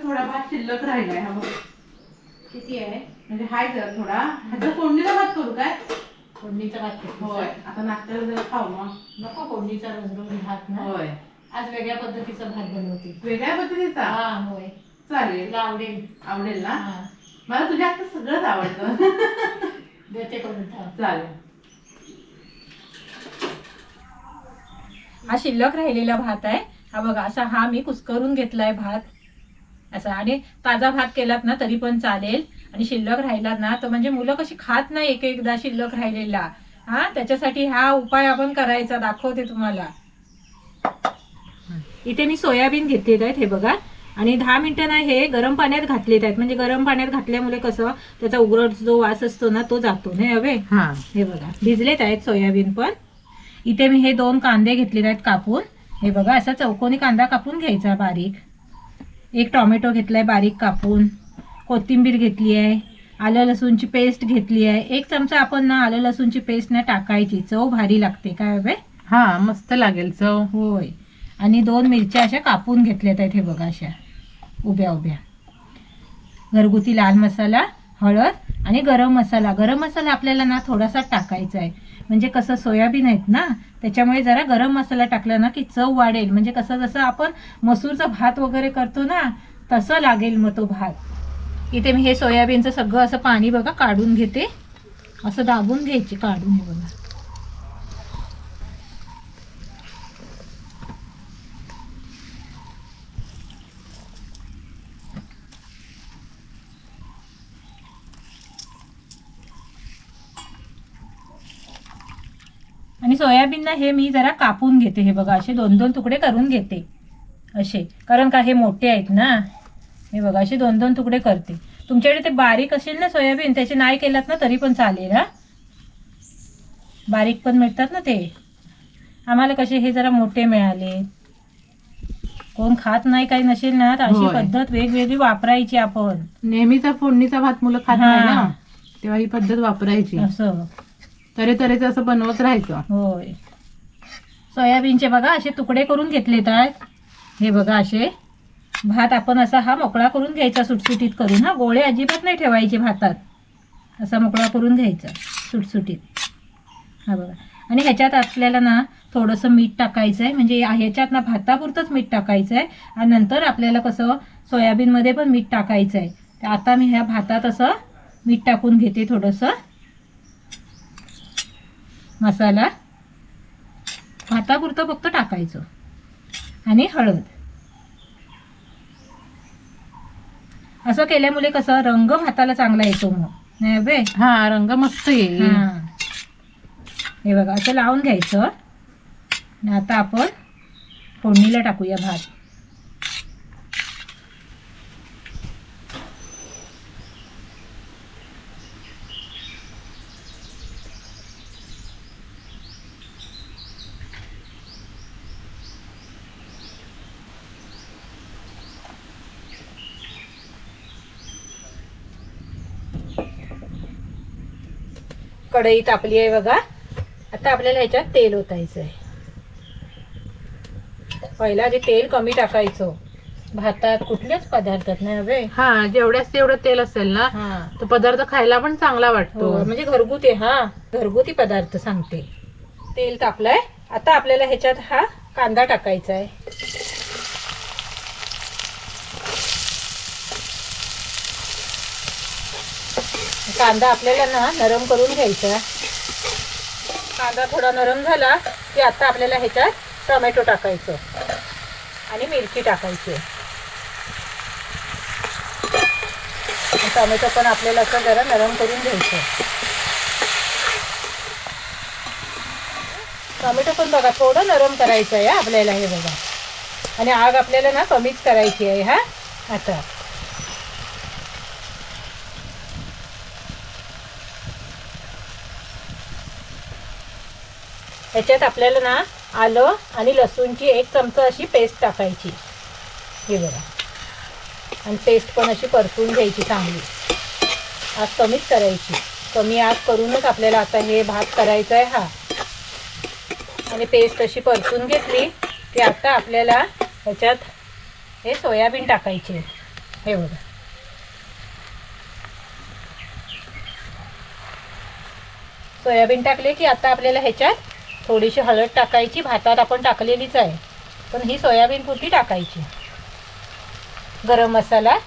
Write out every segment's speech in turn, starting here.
थोडा भात शिल्लक राहिलाय हा बघ. किती आहे म्हणजे हाय जरा थोडा. ह्याचा फोडणीचा भात करू काय? फोडणीचा भात करतेस? होय, आता नाश्त्याला जरा खाऊ मग. नको फोडणीचा रोज भात ना. होय, आज वेगळ्या पद्धतीचा भात बनवते. वेगळ्या पद्धतीचा? हा होय. चालेल, तुला आवडेल. आवडेल ना. हा मला तुझ्या हातचं सगळंच आवडतं. देते करून थांब. चालेल. हा शिल्लक राहिलेला भात आहे. हा बघा असा हा मी कुस्करून घेतलाय भात असा. आणि ताजा भात केलात ना तरी पण चालेल. आणि शिल्लक राहिलात ना तर म्हणजे मुलं कशी खात नाही एक एकदा शिल्लक राहिलेला. हा त्याच्यासाठी हा उपाय आपण करायचा, दाखवते तुम्हाला. इथे मी सोयाबीन घेतलेत आहेत हे बघा. आणि 10 मिनिटं ना हे गरम पाण्यात घातलेत आहेत. म्हणजे गरम पाण्यात घातल्यामुळे कसं त्याचा उग्रट जो वास असतो ना तो जातो नाही हवे. हे बघा भिजलेत आहेत सोयाबीन पण. इथे मी हे 2 कांदे घेतलेले आहेत कापून. हे बघा असा चौकोनी कांदा कापून घ्यायचा बारीक. एक टोमॅटो घेतलाय बारीक कापून. कोथिंबीर घेतली आहे. आलं लसूणची पेस्ट घेतली आहे. 1 चमचा आपण ना आलं लसूणची पेस्ट ना टाकायची, चव भारी लागते काय हवे. हा मस्त लागेल चव. होय. आणि 2 मिरच्या अशा कापून घेतल्यात आहेत हे बघा अशा उभ्या उभ्या. घरगुती लाल मसाला, हळद आणि गरम मसाला. गरम मसाला आपल्याला ना थोडासा टाकायचा आहे. म्हणजे कसं सोयाबीन आहेत ना त्याच्यामुळे जरा गरम मसाला टाकला ना की चव वाढेल. म्हणजे कसं जसं आपण मसूरचा भात वगैरे करतो ना तसं लागेल मग तो भात. इथे मी हे सोयाबीनचं सगळं असं पाणी बघा काढून घेते. असं दाबून घ्यायचे काढून हे बघा. आणि सोयाबीन ना हे मी जरा कापून घेते हे बघा असे 2-2 तुकडे करून घेते असे. कारण का हे मोठे आहेत ना हे बघा असे 2-2 तुकडे करते. तुमच्याकडे ते बारीक असेल ना सोयाबीन त्याचे नाही केलात ना तरी पण चालेल. हा बारीक पण मिळतात ना ते. आम्हाला कसे हे जरा मोठे मिळाले. कोण खात नाही काही नसेल ना तर अशी पद्धत वेगवेगळी वापरायची आपण. नेहमीचा फोडणीचा भात मुलं खात नाही ना तेव्हा ही पद्धत वापरायची. असं तऱ्हेतऱ्हेचं असं बनवत राहायचं. होय. सोयाबीनचे बघा असे तुकडे करून घेतलेत आहेत हे बघा असे. भात आपण असा हा मोकळा करून घ्यायचा सुटसुटीत करून. हा गोळे अजिबात नाही ठेवायचे भातात. असा मोकळा करून घ्यायचा सुटसुटीत. हा बघा. आणि ह्याच्यात आपल्याला ना थोडंसं मीठ टाकायचं आहे. म्हणजे ह्याच्यात ना भातापुरतंच मीठ टाकायचं आहे. आणि नंतर आपल्याला कसं सोयाबीनमध्ये पण मीठ टाकायचं आहे. तर आता मी ह्या भातात असं मीठ टाकून घेते थोडंसं. मसाला भातापुरतं फक्त टाकायचं. आणि हळद. असं केल्यामुळे कसं रंग भाताला चांगला येतो मग नाही बे. हा रंग मस्त येईल. हे बघा असं लावून घ्यायचं. आणि आता आपण फोडणीला टाकूया भात. कढई तापली आहे बघा. आता आपल्याला ह्याच्यात तेल ओतायचं आहे. पहिला आधी तेल कमी टाकायचं भातात कुठल्याच पदार्थात नाही हवे. हा जेवढ्याच तेवढं तेल असेल ना तो पदार्थ खायला पण चांगला वाटतो. म्हणजे घरगुती घरगुती पदार्थ सांगते. तेल तापलंय. आता आपल्याला ह्याच्यात हा कांदा टाकायचा आहे. कांदा आपल्याला ना नरम करून घ्यायचा. कांदा थोडा नरम झाला की आता आपल्याला ह्याच्यात टोमॅटो टाकायचं आणि मिरची टाकायची. टोमॅटो पण आपल्याला असं जरा नरम करून घ्यायचं. टोमॅटो पण बघा थोडं नरम करायचं आहे आपल्याला हे बघा. आणि आग आपल्याला ना कमीच करायची आहे. हा आता ह्याच्यात आपल्याला ना आलं आणि लसूणची 1 चमचा अशी पेस्ट टाकायची हे बघा. आणि पेस्ट पण अशी परतून घ्यायची चांगली. आग कमीच करायची. कमी आग करूनच आपल्याला आता हे भात करायचा आहे. हा आणि पेस्ट अशी परतून घेतली की आता आपल्याला ह्याच्यात हे सोयाबीन टाकायचे. हे बघा, सोयाबीन टाकले की आता आपल्याला ह्याच्यात थोडीशी हळद टाकायची. भातात आपण टाकलेलीच आहे, पण ही सोयाबीन पुरती टाकायची. गरम मसाला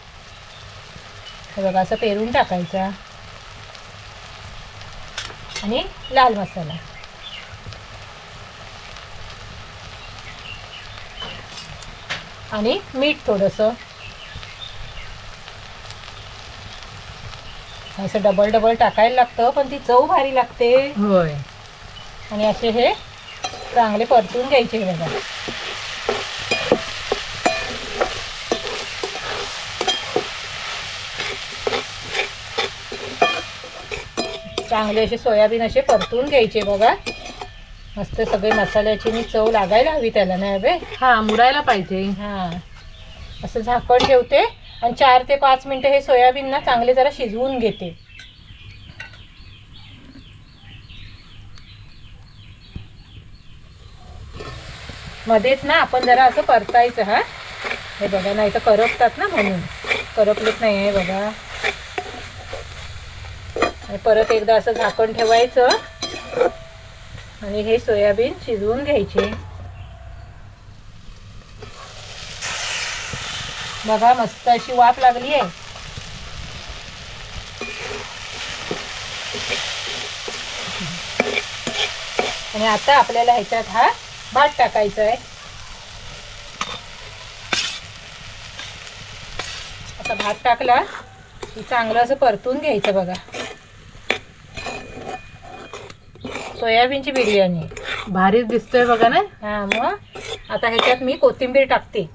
हे बघा असं पेरून टाकायचा आणि लाल मसाला आणि मीठ थोडंसं असं डबल डबल टाकायला लागतं, पण ती चव भारी लागते. होय. आणि असे हे चांगले परतून घ्यायचे बघा. चांगले असे सोयाबीन असे परतून घ्यायचे बघा. मस्त सगळे मसाल्याची मी चव लागायला हवी त्याला, नाही हवे. हा, मुरायला पाहिजे. हां, असं झाकण ठेवते आणि 4 ते 5 मिनटं हे सोयाबीन ना चांगले जरा शिजवून घेते. मध्येच ना आपण जरा असं परतायचं. हा, हे बघा, नाही तर करपतात ना, म्हणून करपलेत नाही आहे बघा. आणि परत एकदा असं झाकण ठेवायचं आणि हे सोयाबीन शिजवून घ्यायचे. बघा, मस्त अशी वाफ लागली आहे. आणि आता आपल्याला ह्याच्यात हा भात टाकायचा आहे. आता भात टाकला की चांगलं असं परतून घ्यायचं बघा. सोयाबीनची बिर्याणी भारीच दिसतोय बघा ना. हा, मग आता ह्याच्यात मी कोथिंबीर टाकते.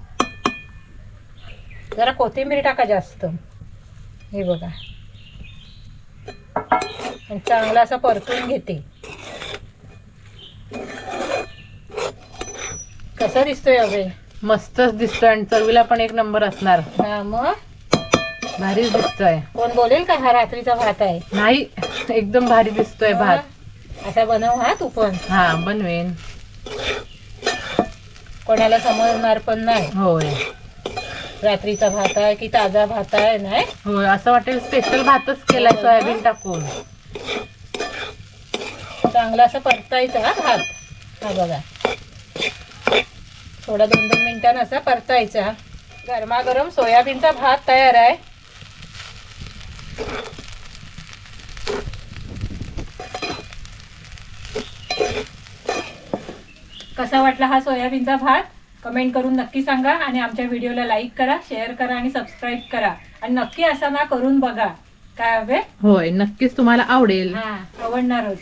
जरा कोथिंबीर टाका जास्त. हे बघा, आणि चांगलं असं परतून घेते. कसा दिसतोय अभय? मस्तच दिसतोय आणि चवीला पण एक नंबर असणार. हा, मग भारीच दिसतोय. कोण बोलेल का हा रात्रीचा भात आहे? नाही, एकदम भारी दिसतोय भात. असा बनव हा तू पण. हा, बनवेन. कोणाला समजणार पण नाही होय. रात्रीचा भात आहे की ताजा भात आहे. नाही, होय, असं वाटेल स्पेशल भातच केलाय सोयाबीन टाकून. चांगला असं परतायचा हा भात. हा बघा, थोडा 2-2 मिनिटांनी असा परतायचा. गरमागरम सोयाबीनचा भात तयार आहे. कसा वाटला हा सोयाबीनचा भात? कमेंट करून नक्की सांगा. आणि आमच्या व्हिडिओला लाईक करा, शेअर करा आणि सबस्क्राईब करा. आणि नक्की असा ना करून बघा. काय हवे? होय, नक्कीच तुम्हाला आवडेल. हा, आवडणारच.